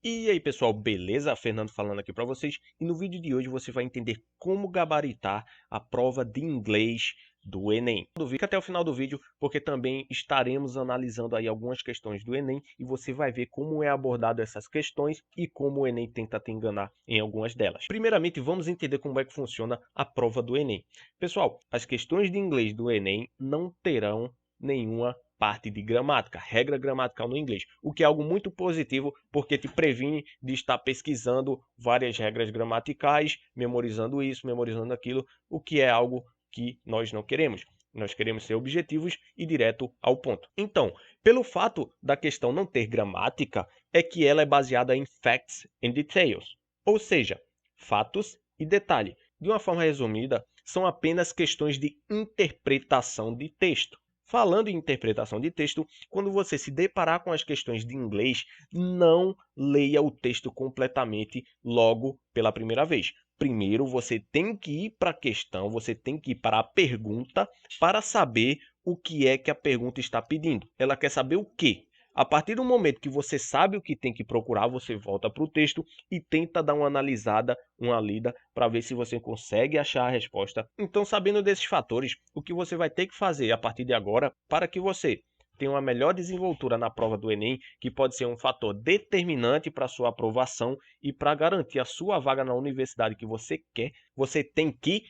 E aí pessoal, beleza? Fernando falando aqui para vocês, e no vídeo de hoje você vai entender como gabaritar a prova de inglês do Enem. Fica até o final do vídeo, porque também estaremos analisando aí algumas questões do Enem e você vai ver como é abordado essas questões e como o Enem tenta te enganar em algumas delas. Primeiramente, vamos entender como é que funciona a prova do Enem. Pessoal, as questões de inglês do Enem não terão nenhuma parte de gramática, regra gramatical no inglês, o que é algo muito positivo porque te previne de estar pesquisando várias regras gramaticais, memorizando isso, memorizando aquilo, o que é algo que nós não queremos. Nós queremos ser objetivos e direto ao ponto. Então, pelo fato da questão não ter gramática, é que ela é baseada em facts and details, ou seja, fatos e detalhe. De uma forma resumida, são apenas questões de interpretação de texto. Falando em interpretação de texto, quando você se deparar com as questões de inglês, não leia o texto completamente logo pela primeira vez. Primeiro, você tem que ir para a questão, você tem que ir para a pergunta para saber o que é que a pergunta está pedindo. Ela quer saber o quê? A partir do momento que você sabe o que tem que procurar, você volta para o texto e tenta dar uma analisada, uma lida, para ver se você consegue achar a resposta. Então, sabendo desses fatores, o que você vai ter que fazer a partir de agora para que você tenha uma melhor desenvoltura na prova do Enem, que pode ser um fator determinante para a sua aprovação e para garantir a sua vaga na universidade que você quer, você tem que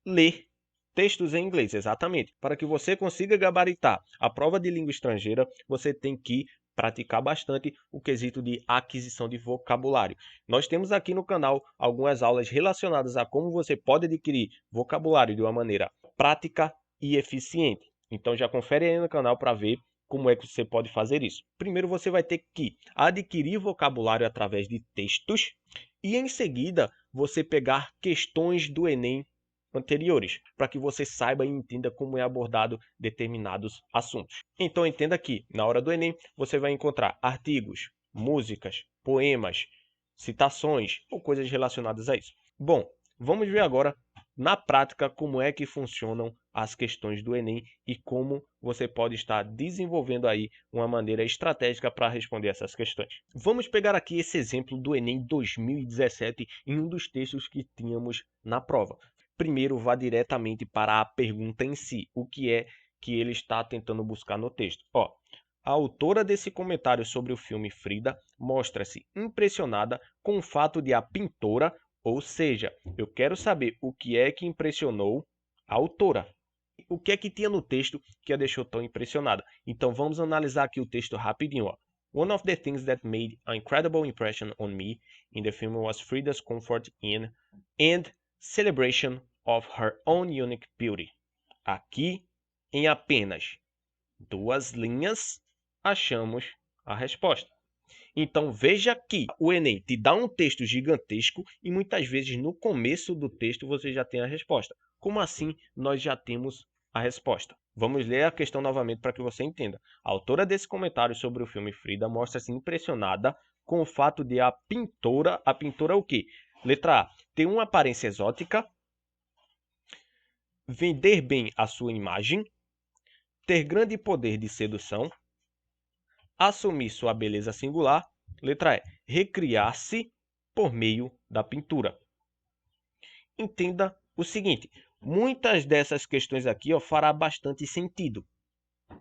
ler textos em inglês, exatamente. Para que você consiga gabaritar a prova de língua estrangeira, você tem que praticar bastante o quesito de aquisição de vocabulário. Nós temos aqui no canal algumas aulas relacionadas a como você pode adquirir vocabulário de uma maneira prática e eficiente. Então já confere aí no canal para ver como é que você pode fazer isso. Primeiro você vai ter que adquirir vocabulário através de textos e em seguida você pegar questões do Enem anteriores, para que você saiba e entenda como é abordado determinados assuntos. Então entenda que, na hora do Enem, você vai encontrar artigos, músicas, poemas, citações ou coisas relacionadas a isso. Bom, vamos ver agora na prática como é que funcionam as questões do Enem e como você pode estar desenvolvendo aí uma maneira estratégica para responder essas questões. Vamos pegar aqui esse exemplo do Enem 2017 em um dos textos que tínhamos na prova. Primeiro, vá diretamente para a pergunta em si, o que é que ele está tentando buscar no texto. A autora desse comentário sobre o filme Frida mostra-se impressionada com o fato de a pintora, ou seja, eu quero saber o que é que impressionou a autora. O que é que tinha no texto que a deixou tão impressionada? Então vamos analisar aqui o texto rapidinho. One of the things that made an incredible impression on me in the film was Frida's comfort in and celebration of her own unique beauty. Aqui, em apenas 2 linhas, achamos a resposta. Então veja que o Enem te dá um texto gigantesco e muitas vezes no começo do texto você já tem a resposta. Como assim nós já temos a resposta? Vamos ler a questão novamente para que você entenda. A autora desse comentário sobre o filme Frida mostra-se impressionada com o fato de a pintora o quê? Letra A, ter uma aparência exótica, vender bem a sua imagem, ter grande poder de sedução, assumir sua beleza singular. Letra E, recriar-se por meio da pintura. Entenda o seguinte, muitas dessas questões aqui fará bastante sentido.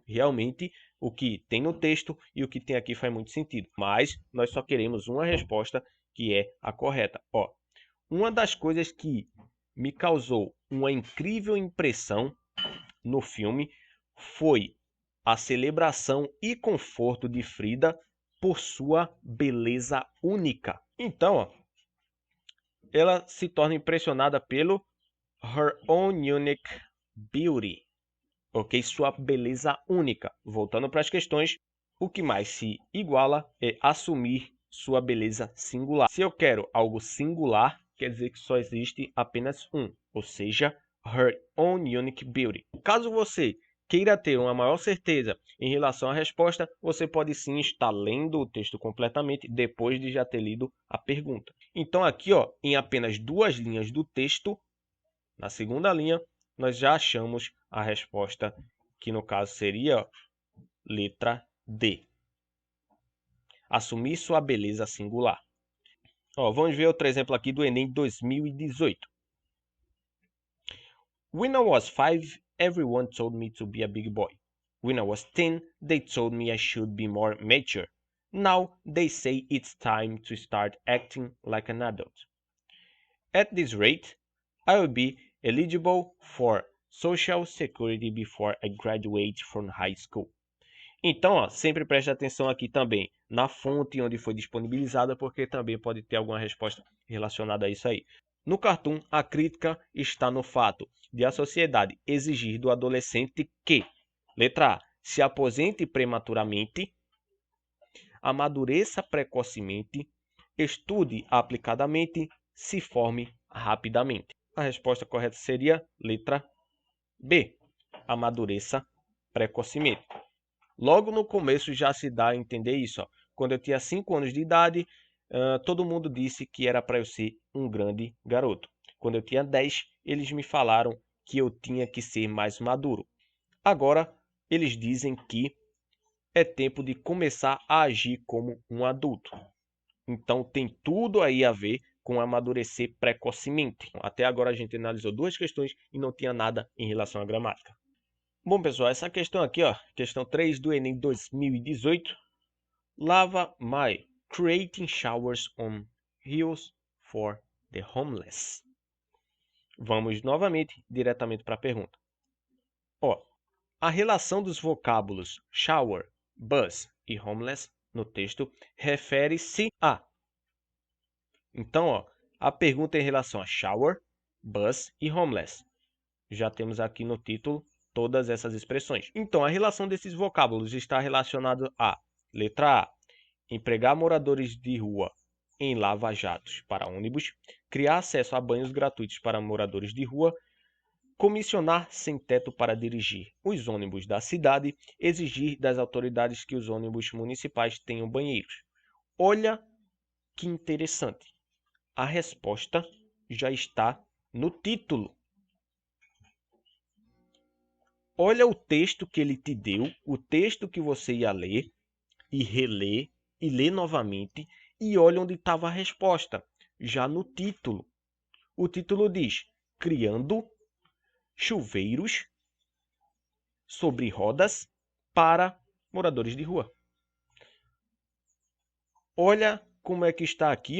Realmente, o que tem no texto e o que tem aqui faz muito sentido. Mas nós só queremos uma resposta que é a correta. Uma das coisas que me causou uma incrível impressão no filme foi a celebração e conforto de Frida por sua beleza única. Então, ela se torna impressionada pelo her own unique beauty, ok? Sua beleza única. Voltando para as questões, o que mais se iguala é assumir sua beleza singular. Se eu quero algo singular, quer dizer que só existe apenas um, ou seja, her own unique beauty. Caso você queira ter uma maior certeza em relação à resposta, você pode sim estar lendo o texto completamente depois de já ter lido a pergunta. Então aqui, em apenas 2 linhas do texto, na segunda linha, nós já achamos a resposta, que no caso seria letra D. assumir sua beleza singular. Vamos ver outro exemplo aqui do Enem 2018. When I was 5, everyone told me to be a big boy. When I was 10, they told me I should be more mature. Now they say it's time to start acting like an adult. At this rate, I will be eligible for Social Security before I graduate from high school. Então, sempre preste atenção aqui também na fonte onde foi disponibilizada, porque também pode ter alguma resposta relacionada a isso aí. No cartoon, a crítica está no fato de a sociedade exigir do adolescente que, letra A, se aposente prematuramente, amadureça precocemente, estude aplicadamente, se forme rapidamente. A resposta correta seria letra B, amadureça precocemente. Logo no começo já se dá a entender isso. Quando eu tinha 5 anos de idade, todo mundo disse que era para eu ser um grande garoto. Quando eu tinha 10, eles me falaram que eu tinha que ser mais maduro. Agora, eles dizem que é tempo de começar a agir como um adulto. Então, tem tudo aí a ver com amadurecer precocemente. Até agora a gente analisou 2 questões e não tinha nada em relação à gramática. Bom, pessoal, essa questão aqui, questão 3 do Enem 2018. Lava my creating showers on hills for the homeless. Vamos novamente diretamente para a pergunta. A relação dos vocábulos shower, bus e homeless no texto refere-se a. Então, a pergunta é em relação a shower, bus e homeless. Já temos aqui no título todas essas expressões. Então, a relação desses vocábulos está relacionada a letra A, empregar moradores de rua em lava-jatos para ônibus, criar acesso a banhos gratuitos para moradores de rua, comissionar sem-teto para dirigir os ônibus da cidade, exigir das autoridades que os ônibus municipais tenham banheiros. Olha que interessante. A resposta já está no título. Olha o texto que ele te deu, o texto que você ia ler e reler e ler novamente, e olha onde estava a resposta, já no título. O título diz: criando chuveiros sobre rodas para moradores de rua. Olha como é que está aqui,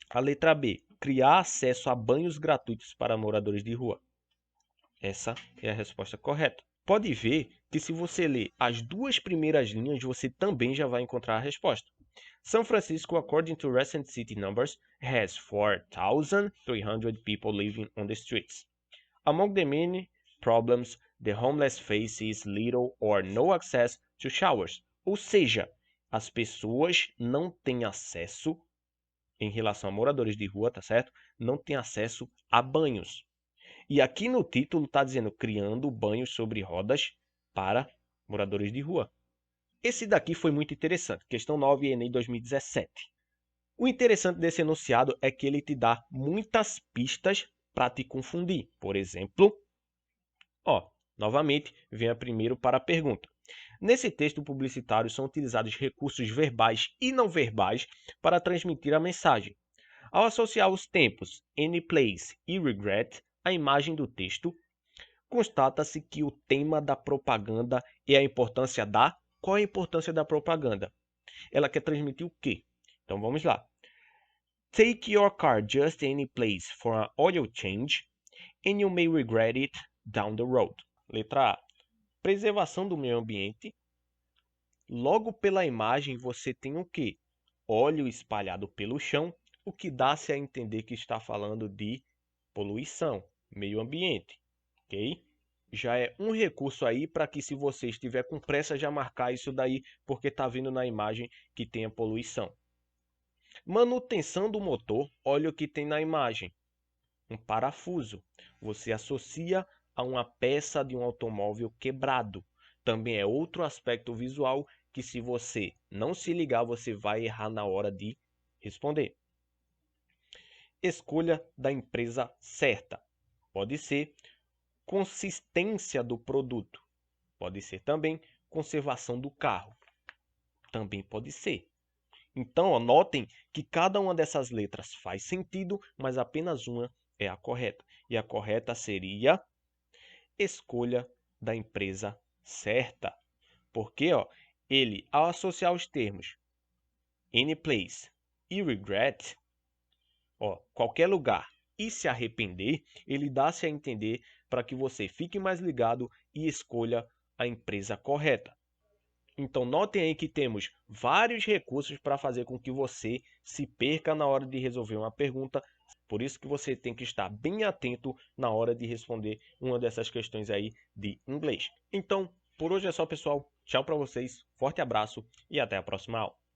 a letra B, criar acesso a banhos gratuitos para moradores de rua. Essa é a resposta correta. Pode ver que se você ler as 2 primeiras linhas, você também já vai encontrar a resposta. San Francisco, according to recent city numbers, has 4,300 people living on the streets. Among the many problems, the homeless face is little or no access to showers. Ou seja, as pessoas não têm acesso, em relação a moradores de rua, tá certo? Não têm acesso a banhos. E aqui no título está dizendo criando banhos sobre rodas para moradores de rua. Esse daqui foi muito interessante, questão 9, Enem 2017. O interessante desse enunciado é que ele te dá muitas pistas para te confundir. Por exemplo, novamente, venha primeiro para a pergunta. Nesse texto publicitário são utilizados recursos verbais e não verbais para transmitir a mensagem. Ao associar os tempos any place e regret à imagem do texto, constata-se que o tema da propaganda é a importância da... Qual é a importância da propaganda? Ela quer transmitir o quê? Então vamos lá. Take your car just any place for an oil change and you may regret it down the road. Letra A. Preservação do meio ambiente. Logo pela imagem você tem o quê? Óleo espalhado pelo chão, o que dá-se a entender que está falando de poluição, meio ambiente, ok? Já é um recurso aí para que, se você estiver com pressa, já marcar isso daí, porque está vindo na imagem que tem a poluição. Manutenção do motor, olha o que tem na imagem. Um parafuso. Você associa a uma peça de um automóvel quebrado. Também é outro aspecto visual que, se você não se ligar, você vai errar na hora de responder. Escolha da empresa certa. Pode ser consistência do produto. Pode ser também conservação do carro. Também pode ser. Então, ó, notem que cada uma dessas letras faz sentido, mas apenas uma é a correta. E a correta seria escolha da empresa certa. Porque, ó, ele, ao associar os termos any place e regret, ó, qualquer lugar e se arrepender, ele dá-se a entender para que você fique mais ligado e escolha a empresa correta. Então, notem aí que temos vários recursos para fazer com que você se perca na hora de resolver uma pergunta. Por isso que você tem que estar bem atento na hora de responder uma dessas questões aí de inglês. Então, por hoje é só, pessoal. Tchau para vocês, forte abraço e até a próxima aula.